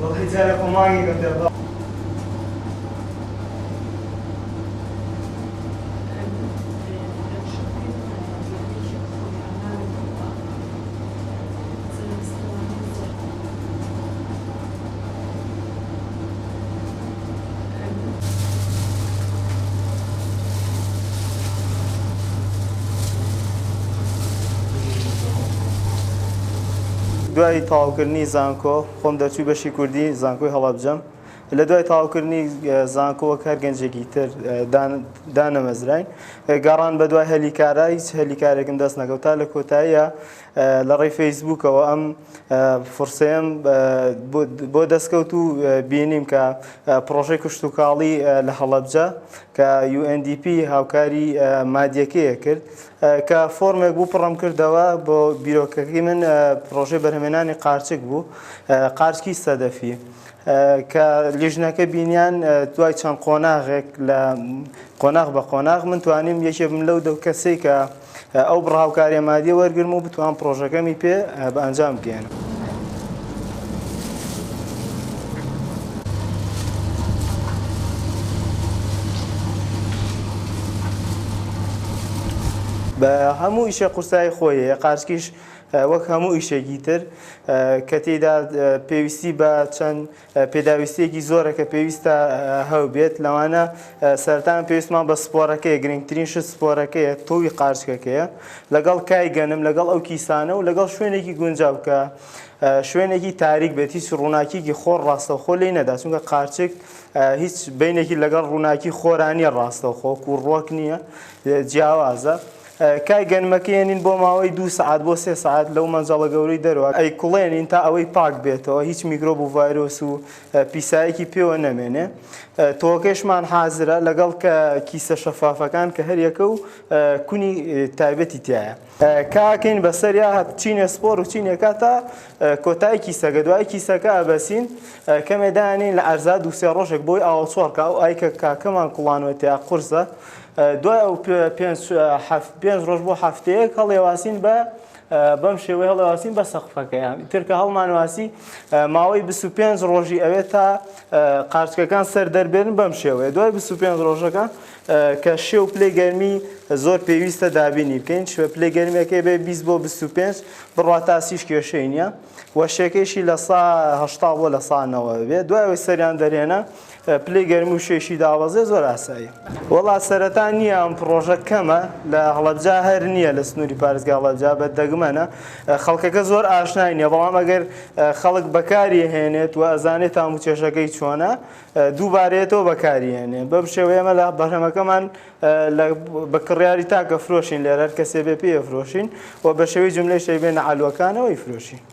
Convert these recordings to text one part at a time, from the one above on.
والله جارك وماقي قد الله دوای تاواکردنی زانکۆ خۆم دەچوو بەشی کوردی زانکۆی هەڵەبجەم لە دوای تاواکردنی زانکۆوە کار گەنجێکی تر دانەمەزراین گەڕان بە دوای هەلیکارە هیچ هەلیکارێکم دەست نەکەوتا لە کۆتاییە لە ڕێی فەیسبووکەوە ئەم فرسەیەم بۆ دەستکەوت و بینیم کە پرۆژەی کشتوکاڵی لە هەڵەبجە کە UNDP هاوکاری مادیەکەیە کرد کە فۆرمێک بوو پڕم کردەوە بۆ بیرۆکەکەی من پرۆژەی بەرهەمهێنانی قارچک بوو قارچکی سەدەفی کە لیژنەکە بینیان دوای چەند قۆناغێک لە قۆناغ بە قۆناغ من توانیم یەکێ بم لەو دەو کەسەی کە ئەو بڕاوکاریە مادیە وەرگرم و بتوان پرۆژەکەمی پێ بە ئەنجام بگەێنم. بە هەموو ئیشە قورسایی خۆیە قارچکیش وەک هەموو ئیشێکی تر کە تێیدا پێویستی بە چەند پێداویستیەکی زۆرە کە پێویستە هەو بێت لەوانە سەرتان پێویستمان بە سپۆرەکەیە گرنگترین شت سپۆرەکەیە تۆوی قارچکەکەیە لەگەڵ کای گەنم لەگەڵ ئەو کیسانە و لەگەڵ شوێنێکی گونجاو کە شوێنێکی تاریک بێت هیچ ڕووناکیی خۆر ڕاستەوخۆ لێی نەدا چونکە قارچک هیچ بینێکی لەگەڵ ڕووناکی خۆرانیە ڕاستەوخۆ و ڕۆک نییە جیاوازە کای گەنمەکەێنین بۆ ماوەی 2 سعات بۆ 3 سعات لەو مەنجەڵە گەورەی دەرەوە ئەی کوڵێنین تا ئەوەی پاک بێتەوە هیچ میکرۆب و ڤایرۆس و پیسایەکی پێوە نەمێنێ تۆکەشمان حازرە لەگەڵ کە کیسە شەفافەکان کە هەریەکە و کونی تایبەتی تایە کاکەین بەسەریا چینە سپۆر و چینێکە تا کۆتای کیسەکە دوای کیسەکە ئەبەسین کەمێدانین لە ئەرزا 2-3 ڕۆژێک بۆی ئاوەچۆڕکە ئەو ئایکە کاکەمان کوڵانوەتەیە قورسە دوای ئەو 5 ڕۆژ بۆ هەفتەیەک هەڵێواسین بەم شێوەیە هەڵێواسین بە سەقفەکەیان ترکە هەڵمانواسی ماوەی 25 ڕۆژی ئەوێت تا قارچکەکان سەر دەربێن بەم شێوەیە دوای 25 ڕۆژەکان کە شێو پلەی گەرمی زۆر پێویستە دابینی بکەین شوێ پلەی گەرمیەکەی بێ 20 بۆ 25 بڕوا تا 30 کێشەی نییە وەشەکەیشی لە 180 بۆ لە 190 بێت دوای ئەوەی سەریان دەرێنە پلەی گەرمی و شێشی داوەزێ زۆر ئاسایی وەڵا سەرەتا نییە ئەم پرۆژە کەمە لە هەڵەبجا هەر نییە لە سنووری پارێزگای هەڵەبجا بەدەگمەنە خەڵکەکە زۆر ئاشنای نییە بەڵام ئەگەر خەڵک بەکاری هێنێت و ئەزانێت تاموچێشەکەی چۆنە دووبارێتەوە بەکاری هێنێ بەم شێوەیە ئێمە لە بەرهەمەکەمان بە کڕیاری تاکە فرۆشین لێرە هەر کەسێ بێ پێ فرۆشین و بە شێوەی جملەی شەی بێنە عەلوەکانەوەی فرۆشین.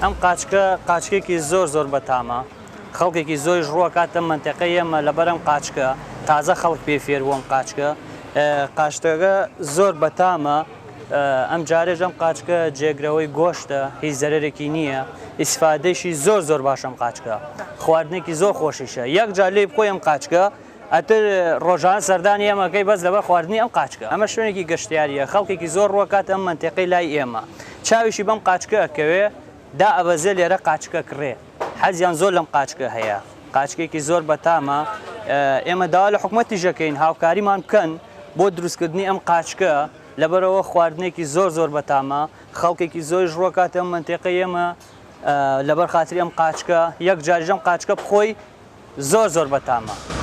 ئەم قاچکێکی زۆر بەتامە خەڵکێکی زۆری ڕووە کاتە منتەقەی ئێمە لەبەرم قاچکە تازە خەڵک پێ فێربووم قاچکەکە زۆر بەتامە ئەم جارێژ ئەم قاچکە جێگرەوەی گۆشتە هیچ زەرێکی نییە ئیسفادەیشی زۆر باشم قاچکە خواردنێکی زۆر خۆشیشە یەک جار لێ بخۆی ئەم قاچکە ئەتر ڕۆژان سەردانی ئێمەکەی بەس لەبەر خواردنی ئەم قاچکە ئەمە شوێنێکی گەشتیاریە خەڵکێکی زۆر ڕووە کات ئەم منتەقەی لای ئێمە چاویشی بەم قاچکە ئەکەوێ دا ئەبەزێ لێرە قاچکە کڕێ حەزیان زۆر لەم قاچکە هەیە قاچکێکی زۆر بەتامە ئێمە داوا لە حکومەتی ژەکەین هاوکاریمان بکەن بۆ دروستکردنی ئەم قاچکە لەبەرەوە خواردنێکی زۆر بەتامە خەڵکێکی زۆری ڕووە کات ئەم منتەقەی ئێمە لەبەر خاتری ئەم قاچکە یەک جاریش ئەم قاچکە بخۆی زۆر بەتامە.